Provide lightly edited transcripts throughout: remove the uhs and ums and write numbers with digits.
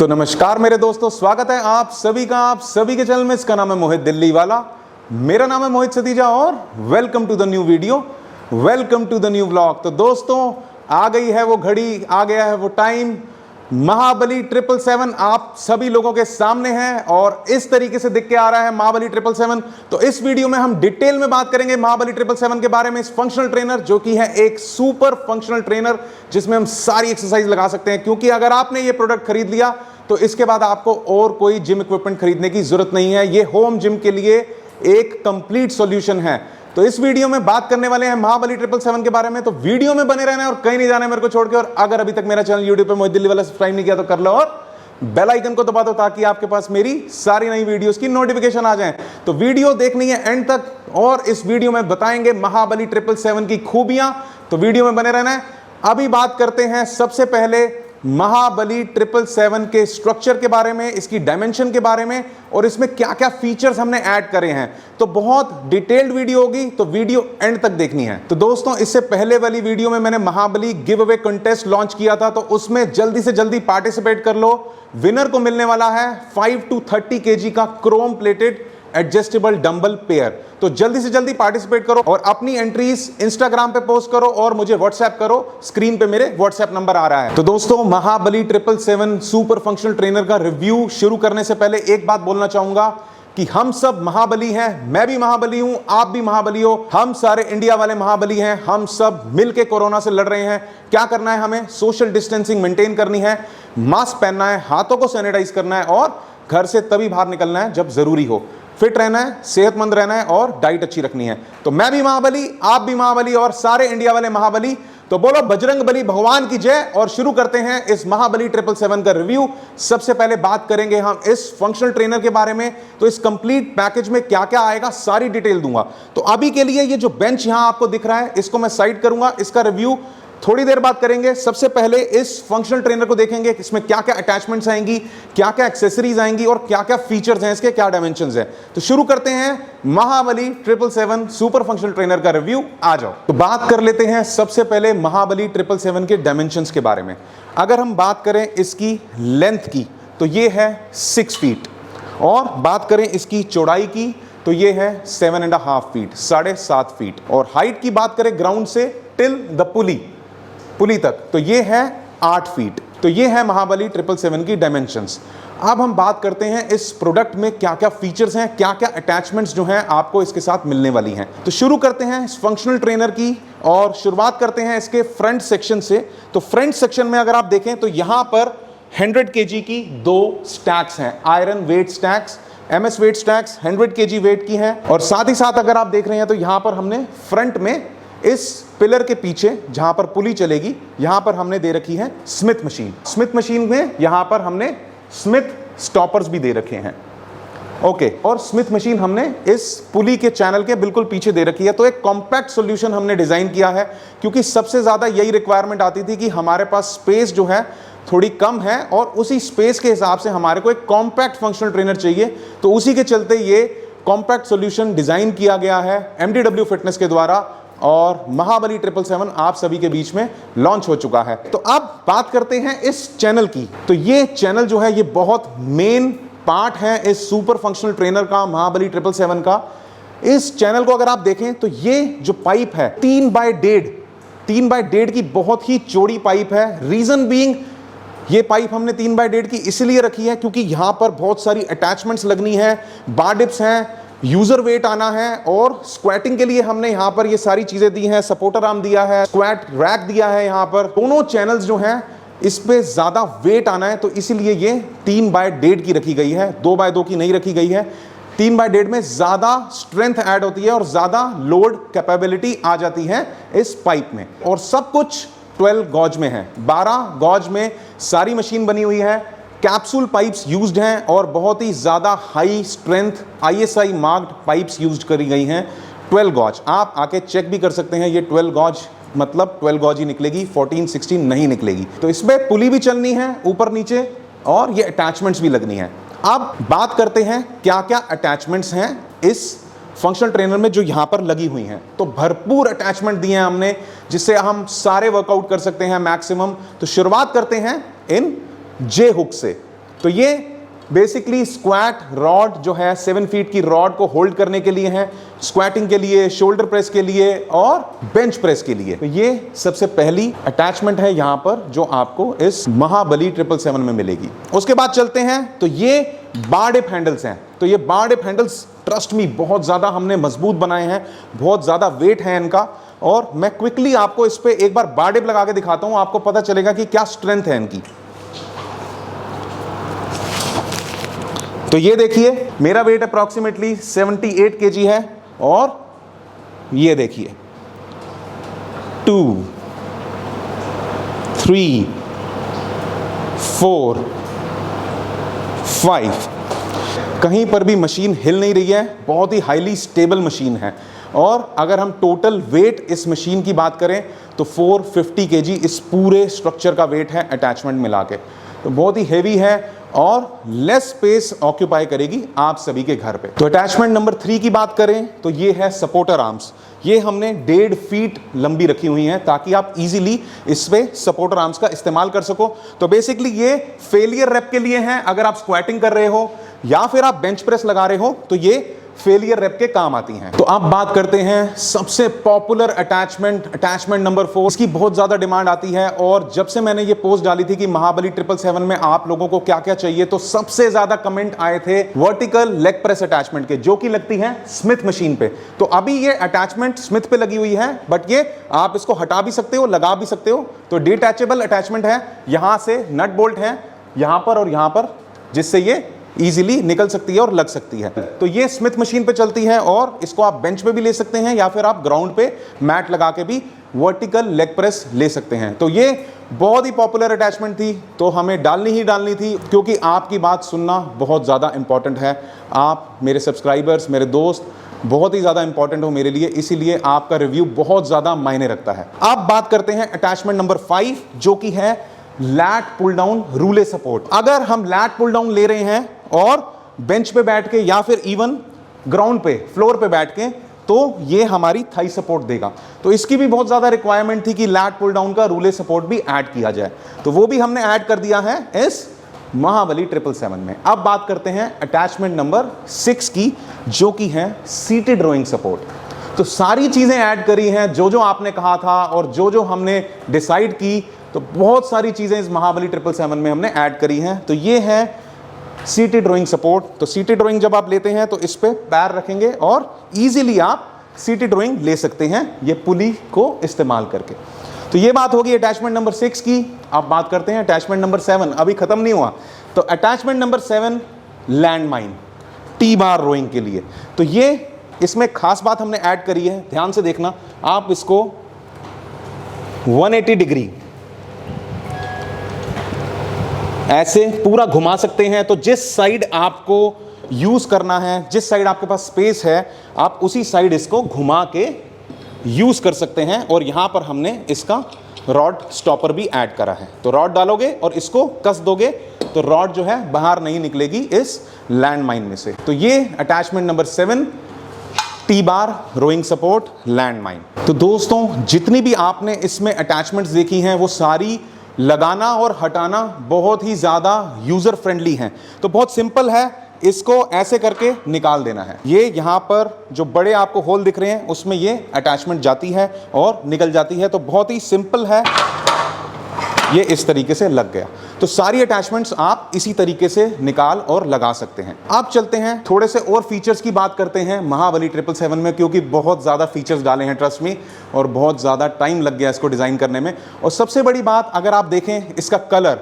नमस्कार मेरे दोस्तों, स्वागत है आप सभी के चैनल में। इसका नाम है मोहित दिल्ली वाला, मेरा नाम है मोहित सतीजा और welcome to the new video, welcome to the new vlog. तो दोस्तों, आ गई है वो घड़ी, आ गया है वो टाइम। महाबली 777 आप सभी लोगों के सामने है और इस तरीके से दिख के आ रहा है महाबली 777। तो इस वीडियो में हम डिटेल में बात करेंगे महाबली 777 के बारे में। इस फंक्शनल ट्रेनर जो कि है एक सुपर फंक्शनल ट्रेनर जिसमें हम सारी एक्सरसाइज लगा सकते हैं, क्योंकि अगर आपने ये प्रोडक्ट खरीद लिया तो इसके बाद आपको और कोई जिम इक्विपमेंट खरीदने की जरूरत नहीं है। ये होम जिम के लिए एक कंप्लीट सॉल्यूशन है। तो इस वीडियो में बात करने वाले हैं महाबली 777 के बारे में। तो वीडियो में बने रहना है और कहीं नहीं जाना है मेरे को छोड़ के। और अगर अभी तक मेरा चैनल यूट्यूब पे मोहित दिल्ली वाला सब्सक्राइब नहीं किया तो कर लो और बेल आइकन को दबा दो ताकि आपके पास मेरी सारी नई वीडियोस की नोटिफिकेशन आ जाए। तो वीडियो देखनी है एंड तक और इस वीडियो में बताएंगे महाबली 777 की खूबियां। तो वीडियो में बने रहना है। अभी बात करते हैं सबसे पहले महाबली 777 के स्ट्रक्चर के बारे में, इसकी डायमेंशन के बारे में और इसमें क्या क्या फीचर्स हमने ऐड करे हैं। तो बहुत डिटेल्ड वीडियो होगी, तो वीडियो एंड तक देखनी है। तो दोस्तों, इससे पहले वाली वीडियो में मैंने महाबली गिव अवे कंटेस्ट लॉन्च किया था, तो उसमें जल्दी से जल्दी पार्टिसिपेट कर लो। विनर को मिलने वाला है 5 to 30 kg का Chrome plated adjustable dumbbell pair. तो जल्दी से जल्दी पार्टिसिपेट करो और अपनी एंट्रीज इंस्टाग्राम पे पोस्ट करो और मुझे व्हाट्सएप करो। स्क्रीन पे मेरे व्हाट्सएप नंबर आ रहा है। तो दोस्तों, महाबली 777 सुपर फंक्शनल ट्रेनर का रिव्यू शुरू करने से पहले एक बात बोलना चाहूंगा कि हम सब महाबली हैं। मैं भी महाबली हूं, आप भी महाबली हो, हम सारे इंडिया वाले महाबली हैं। हम सब मिलके कोरोना से लड़ रहे हैं। क्या करना है हमें? सोशल डिस्टेंसिंग मेंटेन करनी है, मास्क पहनना है, हाथों को सैनिटाइज करना है और घर से तभी बाहर निकलना है जब जरूरी हो। फिट रहना है, सेहतमंद रहना है और डाइट अच्छी रखनी है। तो मैं भी महाबली, आप भी महाबली और सारे इंडिया वाले महाबली। तो बोलो बजरंग बली भगवान की जय। और शुरू करते हैं इस महाबली 777 का रिव्यू। सबसे पहले बात करेंगे हम इस फंक्शनल ट्रेनर के बारे में। तो इस कंप्लीट पैकेज में क्या क्या आएगा सारी डिटेल दूंगा। तो अभी के लिए ये जो बेंच यहां आपको दिख रहा है इसको मैं साइड करूंगा, इसका रिव्यू थोड़ी देर बाद करेंगे। सबसे पहले इस फंक्शनल ट्रेनर को देखेंगे, इसमें क्या क्या अटैचमेंट्स आएंगी, क्या क्या एक्सेसरीज आएंगी और क्या क्या फीचर्स हैं, इसके क्या डायमेंशंस हैं। तो शुरू करते हैं महाबली 777 सुपर फंक्शनल ट्रेनर का रिव्यू। आ जाओ। तो बात कर लेते हैं सबसे पहले महाबली 777 के डायमेंशंस के बारे में। अगर हम बात करें इसकी लेंथ की तो ये है 6 फीट और बात करें इसकी चौड़ाई की तो ये है 7.5 फीट, 7.5 फीट। और हाइट की बात करें ग्राउंड से टिल द पुली तक तो ये है 8 फीट। तो ये है महाबली 777 की डायमेंशंस। अब हम बात करते हैं इस प्रोडक्ट में क्या क्या फीचर्स हैं, क्या क्या अटैचमेंट्स जो हैं आपको इसके साथ मिलने वाली हैं। तो शुरू करते हैं इस फंक्शनल ट्रेनर की और शुरुआत करते हैं इसके फ्रंट सेक्शन से। तो फ्रंट सेक्शन में अगर आप देखें तो यहां पर 100 kg की 2 स्टैक्स हैं, iron weight stacks, MS weight stacks 100 kg weight की हैं। और साथ ही साथ अगर आप देख रहे हैं तो यहां पर हमने फ्रंट में इस पिलर के पीछे जहां पर पुली चलेगी यहां पर हमने दे रखी है स्मिथ मशीन। स्मिथ मशीन में यहां पर हमने स्मिथ स्टॉपर्स भी दे रखे हैं। ओके, और स्मिथ मशीन हमने इस पुली के चैनल के बिल्कुल पीछे दे रखी है। तो एक कॉम्पैक्ट सॉल्यूशन हमने डिजाइन किया है, क्योंकि सबसे ज्यादा यही रिक्वायरमेंट आती थी कि हमारे पास स्पेस जो है थोड़ी कम है और उसी स्पेस के हिसाब से हमारे को एक कॉम्पैक्ट फंक्शनल ट्रेनर चाहिए। तो उसी के चलते ये कॉम्पैक्ट सॉल्यूशन डिजाइन किया गया है MDW फिटनेस के द्वारा और महाबली 777 आप सभी के बीच में लॉन्च हो चुका है। तो अब बात करते हैं इस चैनल की। तो ये चैनल जो है ये बहुत मेन पार्ट है इस सुपर फंक्शनल ट्रेनर का, महाबली 777 का। इस चैनल को अगर आप देखें तो ये जो पाइप है 3x1.5 की बहुत ही चौड़ी पाइप है। रीजन बीइंग ये पाइप हमने 3x1.5 की इसलिए रखी है क्योंकि यहां पर बहुत सारी अटैचमेंट्स लगनी है, बार डिप्स हैं, यूजर वेट आना है और स्क्वाटिंग के लिए हमने यहां पर ये सारी चीजें दी हैं, सपोर्टर आर्म दिया है, स्क्वाट रैक दिया है। यहां पर दोनों चैनल्स जो हैं इस पे ज्यादा वेट आना है, तो इसीलिए ये 3x1.5 की रखी गई है, 2x2 की नहीं रखी गई है। 3x1.5 में ज्यादा स्ट्रेंथ ऐड होती है और ज्यादा लोड कैपेबिलिटी आ जाती है इस पाइप में। और सब कुछ 12 गॉज में है, 12 गॉज में सारी मशीन बनी हुई है। कैप्सूल पाइप्स यूज्ड हैं और बहुत ही ज़्यादा high strength ISI marked pipes used करी गई हैं। 12 गॉज आप आके चेक भी कर सकते हैं। ये 12 गॉज मतलब 12 गॉज ही निकलेगी, 14-16 नहीं निकलेगी। तो इसमें पुली भी चलनी है ऊपर नीचे और ये अटैचमेंट्स भी लगनी है। अब बात करते हैं क्या क्या अटैचमेंट्स हैं इस फंक्शनल ट्रेनर में जो यहां पर लगी हुई हैं। तो भरपूर अटैचमेंट दिए हैं हमने जिससे हम सारे वर्कआउट कर सकते हैं मैक्सिमम। तो शुरुआत करते हैं इन जे हुक से। तो ये बेसिकली स्क्वाट रॉड जो है 7 फीट की रॉड को होल्ड करने के लिए है, स्क्वाटिंग के लिए, शोल्डर प्रेस के लिए और बेंच प्रेस के लिए। तो ये सबसे पहली अटैचमेंट है यहां पर जो आपको इस महाबली 777 में मिलेगी। उसके बाद चलते हैं तो ये बार डिप हैंडल्स हैं। तो ये बार डिप हैंडल्स ट्रस्ट मी बहुत ज्यादा हमने मजबूत बनाए हैं, बहुत ज्यादा वेट है इनका। और मैं क्विकली आपको इस पे एक बार बार डिप लगा के दिखाता हूं, आपको पता चलेगा कि क्या स्ट्रेंथ है इनकी। तो ये देखिए मेरा वेट अप्रॉक्सीमेटली 78 kg है और ये देखिए 2, 3, 4, 5, कहीं पर भी मशीन हिल नहीं रही है, बहुत ही हाईली स्टेबल मशीन है। और अगर हम टोटल वेट इस मशीन की बात करें तो 450 kg इस पूरे स्ट्रक्चर का वेट है अटैचमेंट मिला के। तो बहुत ही हेवी है और लेस स्पेस ऑक्यूपाई करेगी आप सभी के घर पे। तो अटैचमेंट नंबर 3 की बात करें तो ये है सपोर्टर आर्म्स। ये हमने 1.5 फीट लंबी रखी हुई हैं ताकि आप इजीली इस पे सपोर्टर आर्म्स का इस्तेमाल कर सको। तो बेसिकली ये फेलियर रेप के लिए हैं, अगर आप स्क्वाटिंग कर रहे हो या फिर आप बेंच प्रेस लगा रहे हो तो ये फेलियर रेप के काम आती हैं। तो अब बात करते हैं सबसे पॉपुलर अटैचमेंट नंबर 4। इसकी बहुत ज्यादा डिमांड आती है और जब से मैंने ये पोस्ट डाली थी कि महाबली 777 में आप लोगों को क्या क्या चाहिए, तो सबसे ज्यादा कमेंट आए थे वर्टिकल लेग प्रेस अटैचमेंट के, जो कि लगती है स्मिथ मशीन पे। तो अभी ये अटैचमेंट स्मिथ पे लगी हुई है, बट ये आप इसको हटा भी सकते हो, लगा भी सकते हो। तो डिटैचेबल अटैचमेंट है, यहां से नट बोल्ट है यहां पर और यहां पर, जिससे ये इजीली निकल सकती है और लग सकती है। तो ये स्मिथ मशीन पे चलती है और इसको आप बेंच पे भी ले सकते हैं या फिर आप ग्राउंड पे मैट लगा के भी वर्टिकल लेग प्रेस ले सकते हैं। तो ये बहुत ही पॉपुलर अटैचमेंट थी, तो हमें डालनी ही डालनी थी, क्योंकि आपकी बात सुनना बहुत ज़्यादा इंपॉर्टेंट है। आप मेरे सब्सक्राइबर्स, मेरे दोस्त बहुत ही ज़्यादा इंपॉर्टेंट हो मेरे लिए, इसीलिए आपका रिव्यू बहुत ज़्यादा मायने रखता है। अब बात करते हैं अटैचमेंट नंबर 5, जो कि है लैट पुल डाउन रूले सपोर्ट। अगर हम लैट पुल डाउन ले रहे हैं और बेंच पे बैठ के या फिर इवन ग्राउंड पे फ्लोर पे बैठ के, तो ये हमारी थाई सपोर्ट देगा। तो इसकी भी बहुत ज्यादा रिक्वायरमेंट थी कि लैट पुल डाउन का रूले सपोर्ट भी ऐड किया जाए, तो वो भी हमने ऐड कर दिया है इस महाबली 777 में। अब बात करते हैं अटैचमेंट नंबर 6 की, जो कि है सीटेड रोइंग सपोर्ट। तो सारी चीजें ऐड करी हैं जो जो आपने कहा था और जो जो हमने डिसाइड की, तो बहुत सारी चीजें इस महाबली 777 में हमने ऐड करी हैं। तो ये है सीटेड रोइंग सपोर्ट। तो सीटेड रोइंग जब आप लेते हैं तो इस पे पैर रखेंगे और इजीली आप सीटेड रोइंग ले सकते हैं ये पुली को इस्तेमाल करके। तो ये बात होगी अटैचमेंट नंबर 6 की। अब बात करते हैं अटैचमेंट नंबर 7, अभी खत्म नहीं हुआ। तो attachment number 7 land mine T bar rowing के लिए। तो ये इसमें खास बात हमने ऐड करी है, ध्यान से देखना। आप इसको 180 डिग्री ऐसे पूरा घुमा सकते हैं। तो जिस साइड आपको यूज करना है, जिस साइड आपके पास स्पेस है, आप उसी साइड इसको घुमा के यूज कर सकते हैं। और यहां पर हमने इसका रॉड स्टॉपर भी ऐड करा है। तो रॉड डालोगे और इसको कस दोगे तो रॉड जो है बाहर नहीं निकलेगी इस लैंड माइन में से। तो ये attachment number 7 T bar rowing support land mine. तो दोस्तों जितनी भी आपने इसमें अटैचमेंट्स देखी हैं वो सारी लगाना और हटाना बहुत ही ज़्यादा यूज़र फ्रेंडली हैं। तो बहुत सिंपल है, इसको ऐसे करके निकाल देना है। ये यहाँ पर जो बड़े आपको होल दिख रहे हैं उसमें ये अटैचमेंट जाती है और निकल जाती है। तो बहुत ही सिंपल है, ये इस तरीके से लग गया। तो सारी अटैचमेंट्स आप इसी तरीके से निकाल और लगा सकते हैं। अब चलते हैं थोड़े से और फीचर्स की बात करते हैं महाबली 777 में, क्योंकि बहुत ज़्यादा फीचर्स डाले हैं ट्रस्ट में, और बहुत ज़्यादा टाइम लग गया इसको डिज़ाइन करने में। और सबसे बड़ी बात अगर आप देखें, इसका कलर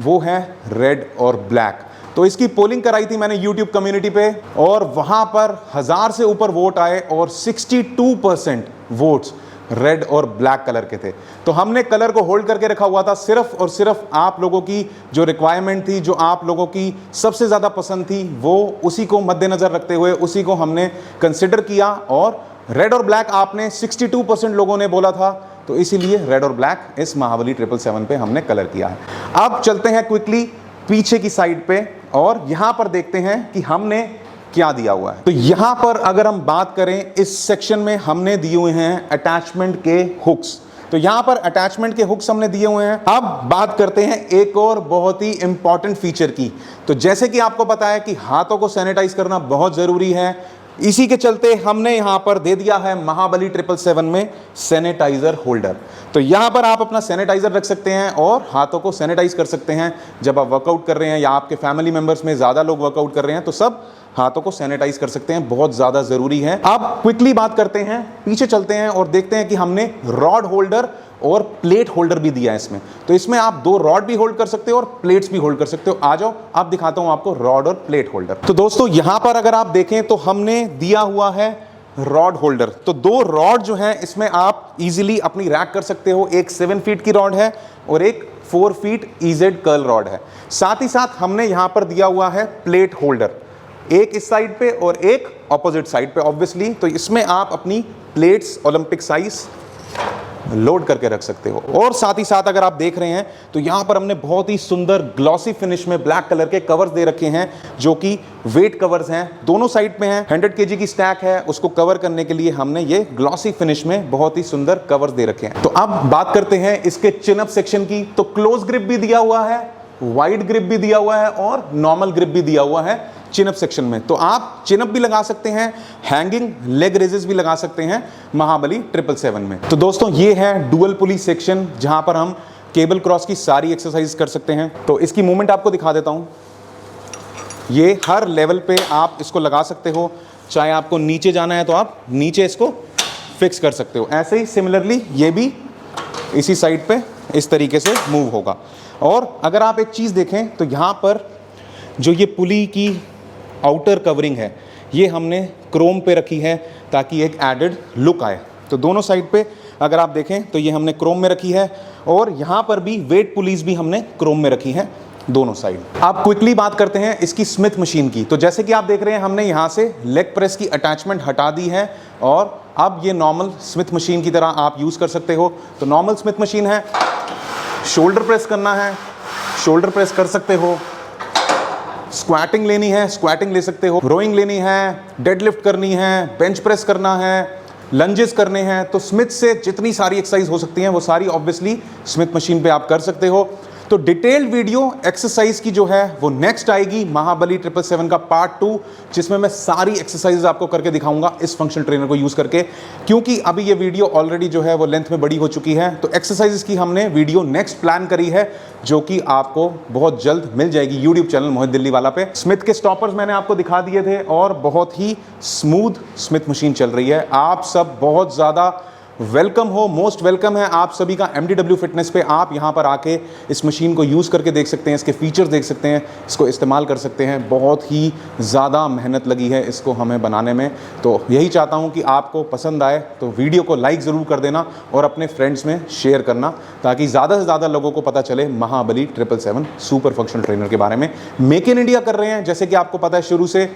वो है रेड और ब्लैक। तो इसकी पोलिंग कराई थी मैंने YouTube कम्युनिटी पे और वहाँ पर 1000 से ऊपर वोट आए और 62% वोट्स रेड और ब्लैक कलर के थे। तो हमने कलर को होल्ड करके रखा हुआ था सिर्फ और सिर्फ आप लोगों की जो रिक्वायरमेंट थी, जो आप लोगों की सबसे ज़्यादा पसंद थी, वो उसी को मद्देनज़र रखते हुए उसी को हमने कंसिडर किया। और रेड और ब्लैक आपने 62% लोगों ने बोला था, तो इसीलिए रेड और ब्लैक इस महाबली 777 पे हमने कलर किया है। अब चलते हैं क्विकली पीछे की साइड पे और यहां पर देखते हैं कि हमने क्या दिया हुआ है। तो यहां पर अगर हम बात करें, इस सेक्शन में हमने दिए हुए हैं अटैचमेंट के हुक्स। तो तो यहां पर अटैचमेंट के हुक्स हमने दिए हुए हैं। अब बात करते हैं एक और बहुत ही इंपॉर्टेंट फीचर की। तो जैसे कि आपको पता है कि हाथों को सैनिटाइज करना बहुत जरूरी है, इसी के चलते हमने यहां पर दे दिया है महाबली 777 में सैनिटाइजर होल्डर। तो यहां पर आप अपना सैनिटाइजर रख सकते हैं और हाथों को सैनिटाइज कर सकते हैं। जब आप वर्कआउट कर रहे हैं या आपके फैमिली मेंबर्स में ज्यादा लोग वर्कआउट कर रहे हैं तो सब हाथों को सैनिटाइज कर सकते हैं, बहुत ज्यादा जरूरी है। अब क्विकली बात करते हैं, पीछे चलते हैं और देखते हैं कि हमने रॉड होल्डर और प्लेट होल्डर भी दिया है इसमें। तो इसमें आप 2 रॉड भी होल्ड कर सकते हो और प्लेट्स भी होल्ड कर सकते हो। आ जाओ, आप दिखाता हूं आपको रॉड और प्लेट होल्डर। तो दोस्तों यहां पर अगर आप देखें तो हमने दिया हुआ है रॉड होल्डर। तो 2 रॉड जो है इसमें आप इजीली अपनी रैक कर सकते हो। एक 7 फीट की रॉड है और एक 4 फीट EZ कर्ल रॉड है। साथ ही साथ हमने यहां पर दिया हुआ है प्लेट होल्डर, एक इस साइड पे और एक ऑपोजिट साइड पे ऑब्वियसली। तो इसमें आप अपनी प्लेट्स ओलंपिक साइज लोड करके रख सकते हो। और साथ ही साथ अगर आप देख रहे हैं तो यहां पर हमने बहुत ही सुंदर ग्लॉसी फिनिश में ब्लैक कलर के कवर्स दे रखे हैं, जो कि वेट कवर्स हैं, दोनों साइड पे हैं। 100 kg की स्टैक है, उसको कवर करने के लिए हमने ये ग्लॉसी फिनिश में बहुत ही सुंदर कवर्स दे रखे हैं। तो अब बात करते हैं इसके चिन अप सेक्शन की। तो क्लोज ग्रिप भी दिया हुआ है, वाइड ग्रिप भी दिया हुआ है और नॉर्मल ग्रिप भी दिया हुआ है चिनअप सेक्शन में। तो आप चिनअप भी लगा सकते हैं, हैंगिंग लेग रेजेस भी लगा सकते हैं महाबली 777 में। तो दोस्तों ये है डुअल पुली सेक्शन, जहां पर हम केबल क्रॉस की सारी एक्सरसाइज कर सकते हैं। तो इसकी मूवमेंट आपको दिखा देता हूं। ये हर लेवल पे आप इसको लगा सकते हो, चाहे आपको नीचे जाना है तो आप नीचे इसको फिक्स कर सकते हो। ऐसे ही सिमिलरली ये भी इसी साइड पे इस तरीके से मूव होगा। और अगर आप एक चीज़ देखें तो यहाँ पर जो ये पुली की आउटर कवरिंग है ये हमने क्रोम पे रखी है ताकि एक एडेड लुक आए। तो दोनों साइड पे अगर आप देखें तो ये हमने क्रोम में रखी है और यहाँ पर भी वेट पुलीज भी हमने क्रोम में रखी है दोनों साइड। आप क्विकली बात करते हैं इसकी स्मिथ मशीन की। तो जैसे कि आप देख रहे हैं हमने यहाँ से लेग प्रेस की अटैचमेंट हटा दी है और अब ये नॉर्मल स्मिथ मशीन की तरह आप यूज़ कर सकते हो। तो नॉर्मल स्मिथ मशीन है, शोल्डर प्रेस करना है शोल्डर प्रेस कर सकते हो, स्क्वाटिंग लेनी है स्क्वाटिंग ले सकते हो, रोइंग लेनी है, डेडलिफ्ट करनी है, बेंच प्रेस करना है, लंजेस करने हैं। तो स्मिथ से जितनी सारी एक्सरसाइज हो सकती हैं वो सारी ऑब्वियसली स्मिथ मशीन पे आप कर सकते हो। तो डिटेल्ड वीडियो एक्सरसाइज की जो है वो नेक्स्ट आएगी महाबली 777 का पार्ट 2, जिसमें मैं सारी एक्सरसाइजेज आपको करके दिखाऊंगा इस फंक्शनल ट्रेनर को यूज़ करके, क्योंकि अभी ये वीडियो ऑलरेडी जो है वो लेंथ में बड़ी हो चुकी है। तो एक्सरसाइजेज की हमने वीडियो नेक्स्ट प्लान करी है जो कि आपको बहुत जल्द मिल जाएगी यूट्यूब चैनल मोहित दिल्ली वाला पे। स्मिथ के स्टॉपर्स मैंने आपको दिखा दिए थे और बहुत ही स्मूथ स्मिथ मशीन चल रही है। आप सब बहुत ज़्यादा वेलकम हो, मोस्ट वेलकम है आप सभी का MDW फिटनेस पे। आप यहाँ पर आके इस मशीन को यूज़ करके देख सकते हैं, इसके फीचर्स देख सकते हैं, इसको इस्तेमाल कर सकते हैं। बहुत ही ज़्यादा मेहनत लगी है इसको हमें बनाने में। तो यही चाहता हूँ कि आपको पसंद आए तो वीडियो को लाइक ज़रूर कर देना और अपने फ्रेंड्स में शेयर करना, ताकि ज़्यादा से ज़्यादा लोगों को पता चले महाबली 777 सुपर फंक्शनल ट्रेनर के बारे में। मेक इन इंडिया कर रहे हैं, जैसे कि आपको पता है शुरू से,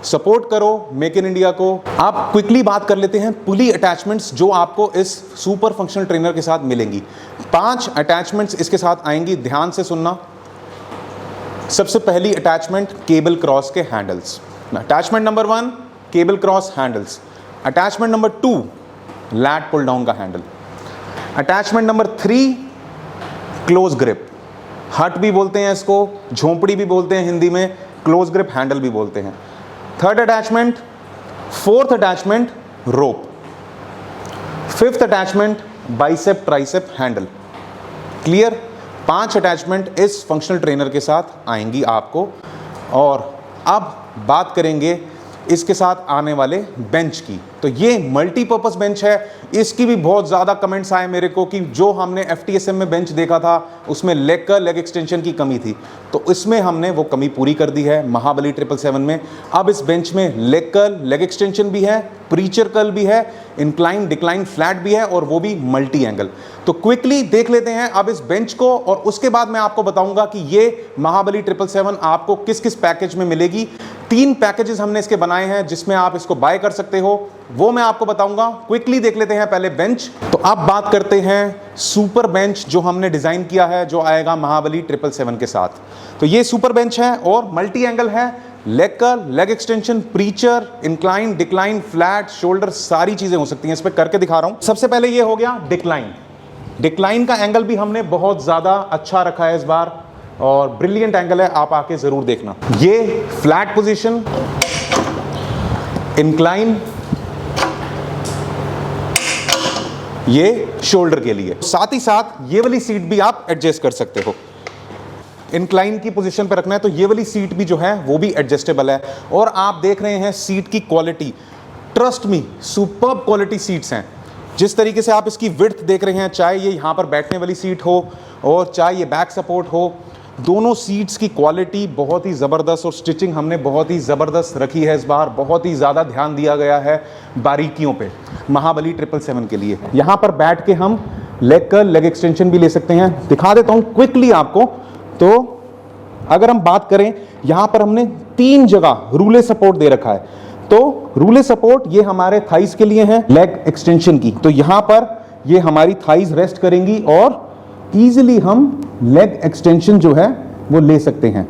सपोर्ट करो मेक इन इंडिया को। आप क्विकली बात कर लेते हैं पुली अटैचमेंट्स जो आपको इस सुपर फंक्शनल ट्रेनर के साथ मिलेंगी। 5 अटैचमेंट्स इसके साथ आएंगी, ध्यान से सुनना। सबसे पहली अटैचमेंट केबल क्रॉस के handles. Attachment number 1 cable cross handles. Attachment number 2 lat pull down का handle. Attachment number 3 close grip, हट भी बोलते हैं इसको, झोंपड़ी भी बोलते हैं हिंदी में, क्लोज ग्रिप हैंडल भी बोलते हैं। Third attachment, fourth attachment rope, fifth attachment bicep tricep handle. Clear? 5 attachment इस फंक्शनल ट्रेनर के साथ आएंगी आपको। और अब बात करेंगे इसके साथ आने वाले बेंच की। तो ये मल्टीपर्पस बेंच है, इसकी भी बहुत ज़्यादा कमेंट्स आए मेरे को कि जो हमने FTSM में बेंच देखा था उसमें लेग एक्सटेंशन की कमी थी, तो इसमें हमने वो कमी पूरी कर दी है महाबली 777 में। अब इस बेंच में लेग एक्सटेंशन भी है, प्रीचर कर्ल भी है, इंक्लाइन डिक्लाइन फ्लैट भी है और वो भी मल्टी एंगल। तो क्विकली देख लेते हैं अब इस बेंच को और उसके बाद मैं आपको बताऊंगा कि ये महाबली 777 आपको किस किस पैकेज में मिलेगी। 3 पैकेजेस हमने इसके बनाए हैं जिसमें आप इसको बाय कर सकते हो, वो मैं आपको बताऊंगा। क्विकली देख लेते हैं पहले बेंच। तो अब बात करते हैं सुपर बेंच जो हमने डिजाइन किया है, जो आएगा महाबली 777 के साथ। तो ये सुपर बेंच है और मल्टी एंगल है, leg curl, leg extension, preacher, incline decline flat shoulder, सारी चीजें हो सकती हैं। इस पर करके दिखा रहा हूं। सबसे पहले ये हो गया डिक्लाइन। डिक्लाइन का एंगल भी हमने बहुत ज़्यादा अच्छा रखा है इस बार और ब्रिलियंट एंगल है, आप आके ज़रूर देखना। ये फ्लैट पोजीशन, इंक्लाइन, ये शोल्डर के लिए। साथ ही साथ ये वाली सीट भी आप एडजस्ट कर सकते हो। इंक्लाइन की पोजीशन पे रखना है तो ये वाली सीट भी जो है वो भी एडजस्टेबल है। और आप देख रहे हैं सीट की quality, trust me superb quality seats हैं। जिस तरीके से आप इसकी विड्थ देख रहे हैं, चाहे ये यहाँ पर बैठने वाली सीट हो और चाहे ये बैक सपोर्ट हो, दोनों सीट्स की क्वालिटी बहुत ही ज़बरदस्त और स्टिचिंग हमने बहुत ही ज़बरदस्त रखी है इस बार। बहुत ही ज़्यादा ध्यान दिया गया है बारीकियों पे महाबली 777 के लिए। यहाँ पर बैठ के हम लेग कर्ल, लेग एक्सटेंशन भी ले सकते हैं। दिखा देता हूँ क्विकली आपको। तो अगर हम बात करें, यहाँ पर हमने 3 जगह रूले सपोर्ट दे रखा है। तो रूले सपोर्ट ये हमारे थाइस के लिए है, लेग एक्सटेंशन की। तो यहाँ पर ये हमारी थाइस रेस्ट करेंगी और इजीली हम लेग एक्सटेंशन जो है वो ले सकते हैं।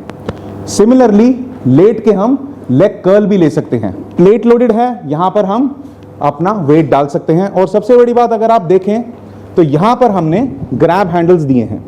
सिमिलरली लेट के हम लेग कर्ल भी ले सकते हैं। प्लेट लोडेड है, यहाँ पर हम अपना वेट डाल सकते हैं। और सबसे बड़ी बात अगर आप देखें तो यहाँ पर हमने ग्रैब हैंडल्स दिए हैं।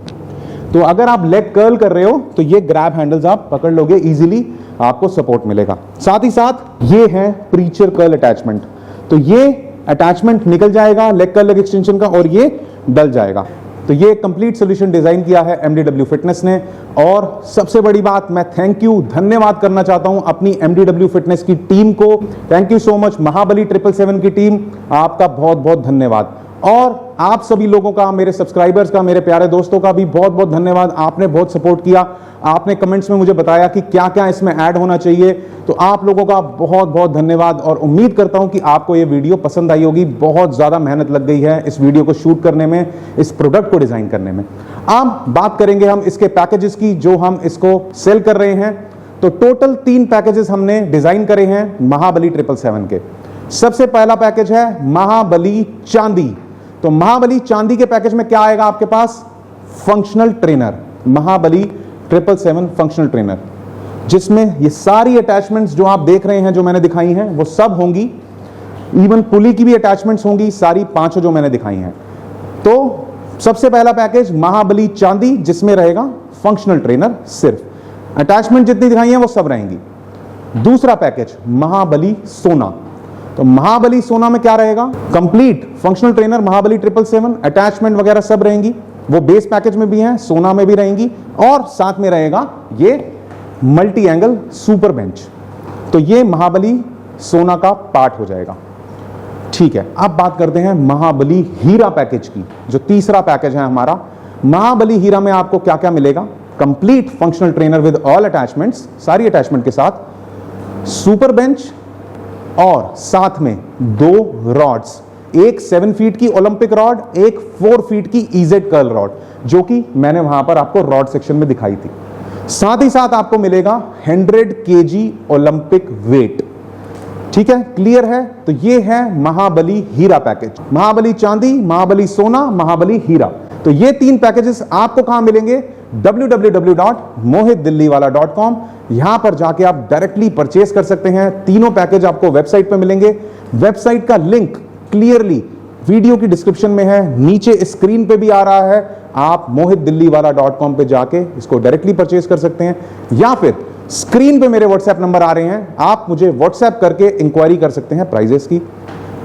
तो अगर आप लेग कर्ल कर रहे हो तो ये ग्रैब हैंडल्स आप पकड़ लोगे, इजीली आपको सपोर्ट मिलेगा। साथ ही साथ ये है प्रीचर कर्ल अटैचमेंट। तो ये अटैचमेंट निकल जाएगा लेग कर्ल, लेग एक्सटेंशन का, और ये डल जाएगा। तो ये कंप्लीट सॉल्यूशन डिजाइन किया है MDW फिटनेस ने। और सबसे बड़ी बात, मैं थैंक यू, धन्यवाद करना चाहता हूं अपनी MDW फिटनेस की टीम को। थैंक यू सो मच महाबली 777 की टीम, आपका बहुत बहुत धन्यवाद। और आप सभी लोगों का, मेरे सब्सक्राइबर्स का, मेरे प्यारे दोस्तों का भी बहुत बहुत धन्यवाद। आपने बहुत सपोर्ट किया, आपने कमेंट्स में मुझे बताया कि क्या क्या इसमें ऐड होना चाहिए। तो आप लोगों का बहुत बहुत धन्यवाद और उम्मीद करता हूं कि आपको ये वीडियो पसंद आई होगी। बहुत ज़्यादा मेहनत लग गई है इस वीडियो को शूट करने में, इस प्रोडक्ट को डिज़ाइन करने में। अब बात करेंगे हम इसके पैकेजेस की जो हम इसको सेल कर रहे हैं। तो टोटल 3 पैकेजेस हमने डिज़ाइन करे हैं महाबली 777 के। सबसे पहला पैकेज है महाबली चांदी। तो महाबली चांदी के पैकेज में क्या आएगा आपके पास? फंक्शनल ट्रेनर, महाबली 777 फंक्शनल ट्रेनर, जिसमें ये सारी अटैचमेंट्स जो आप देख रहे हैं, जो मैंने दिखाई हैं, वो सब होंगी। इवन पुली की भी अटैचमेंट्स होंगी, सारी 5 जो मैंने दिखाई हैं। तो सबसे पहला पैकेज महाबली चांदी, जिसमें रहेगा फंक्शनल ट्रेनर सिर्फ। अटैचमेंट जितनी दिखाई हैं वो सब रहेंगी। दूसरा पैकेज महाबली सोना। तो महाबली सोना में क्या रहेगा? कंप्लीट फंक्शनल ट्रेनर महाबली 777, अटैचमेंट वगैरह सब रहेंगी। वो बेस पैकेज में भी हैं, सोना में भी रहेंगी। और साथ में रहेगा ये मल्टी एंगल सुपर बेंच। तो ये महाबली सोना का पार्ट हो जाएगा। ठीक है, अब बात करते हैं महाबली हीरा पैकेज की, जो तीसरा पैकेज है हमारा। महाबली हीरा में आपको क्या क्या मिलेगा? Complete functional trainer with all attachments, सारी अटैचमेंट के साथ, सुपर बेंच और साथ में 2 रॉड्स, एक 7 फीट की ओलंपिक रॉड, एक 4 फीट की EZ कर्ल रॉड, जो कि मैंने वहां पर आपको रॉड सेक्शन में दिखाई थी। साथ ही साथ आपको मिलेगा 100 kg ओलंपिक वेट। ठीक है, क्लियर है? तो ये है महाबली हीरा पैकेज। महाबली चांदी, महाबली सोना, महाबली हीरा। तो ये 3 पैकेजेस आपको कहां मिलेंगे? www.mohitdilliwala.com। यहां पर जाके आप डायरेक्टली परचेस कर सकते हैं। तीनों पैकेज आपको वेबसाइट पे मिलेंगे। वेबसाइट का लिंक क्लियरली वीडियो की डिस्क्रिप्शन में है, नीचे स्क्रीन पे भी आ रहा है। आप mohitdilliwala.com पे जाके इसको डायरेक्टली परचेस कर सकते हैं, या फिर स्क्रीन पे मेरे व्हाट्सएप नंबर आ रहे हैं, आप मुझे व्हाट्सएप करके इंक्वायरी कर सकते हैं प्राइजेस की।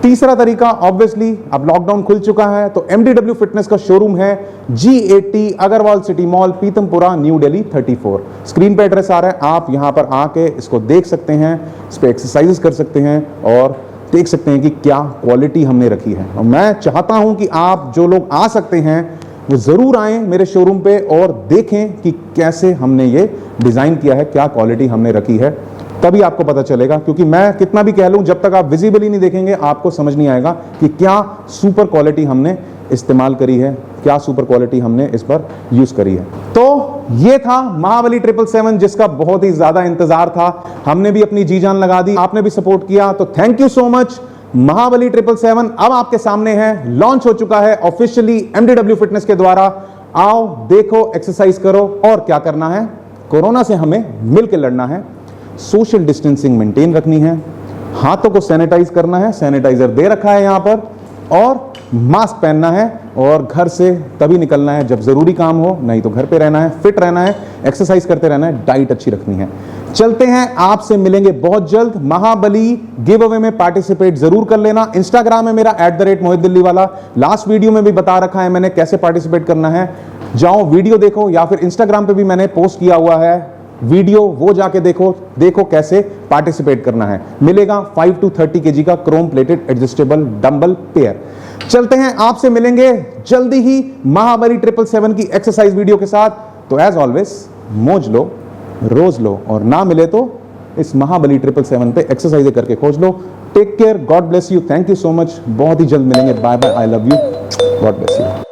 तीसरा तरीका, ऑब्वियसली अब लॉकडाउन खुल चुका है तो MDW फिटनेस का शोरूम है G80 Agarwal city mall, Pitampura, New Delhi 34। Screen पे एड्रेस आ रहा है, आप यहां पर आके इसको देख सकते हैं, इस पे एक्सरसाइजेस कर सकते हैं और देख सकते हैं कि क्या क्वालिटी हमने रखी है। और मैं चाहता हूं कि आप जो लोग आ सकते हैं वो जरूर आएं मेरे शोरूम पे और देखें कि कैसे हमने ये डिजाइन किया है, क्या क्वालिटी हमने रखी है, तभी आपको पता चलेगा। क्योंकि मैं कितना भी कह लूं, जब तक आप विजिबली नहीं देखेंगे आपको समझ नहीं आएगा कि क्या सुपर क्वालिटी हमने इस्तेमाल करी है, क्या सुपर क्वालिटी हमने इस पर यूज करी है। तो ये था महाबली 777, जिसका बहुत ही ज्यादा इंतजार था। हमने भी अपनी जी जान लगा दी, आपने भी सपोर्ट किया, तो थैंक यू सो मच। महाबली 777 अब आपके सामने है, लॉन्च हो चुका है ऑफिशियली MDW फिटनेस के द्वारा। आओ, देखो, एक्सरसाइज करो। और क्या करना है? कोरोना से हमें मिलकर लड़ना है, सोशल डिस्टेंसिंग मेंटेन रखनी है, हाथों को सैनिटाइज करना है, सैनिटाइजर दे रखा है यहां पर, और मास्क पहनना है और घर से तभी निकलना है जब ज़रूरी काम हो, नहीं तो घर पे रहना है, फिट रहना है, एक्सरसाइज करते रहना है, डाइट अच्छी रखनी है। चलते हैं, आपसे मिलेंगे बहुत जल्द। महाबली गिव अवे में पार्टिसिपेट जरूर कर लेना। इंस्टाग्राम है मेरा @मोहित दिल्लीवाला। लास्ट वीडियो में भी बता रखा है मैंने कैसे पार्टिसिपेट करना है, जाओ वीडियो देखो, या फिर इंस्टाग्राम पे भी मैंने पोस्ट किया हुआ है वीडियो, वो जाके देखो कैसे पार्टिसिपेट करना है। मिलेगा 5 to 30 kg का Chrome plated adjustable dumbbell pair. चलते हैं, आपसे मिलेंगे जल्दी ही महाबली 777 की एक्सरसाइज वीडियो के साथ। तो एज ऑलवेज मौज लो, रोज लो, और ना मिले तो इस महाबली 777 पे एक्सरसाइज करके खोज लो। Take care, God bless you, thank you so much. बहुत ही जल्द मिलेंगे, bye bye, I love you, God bless you.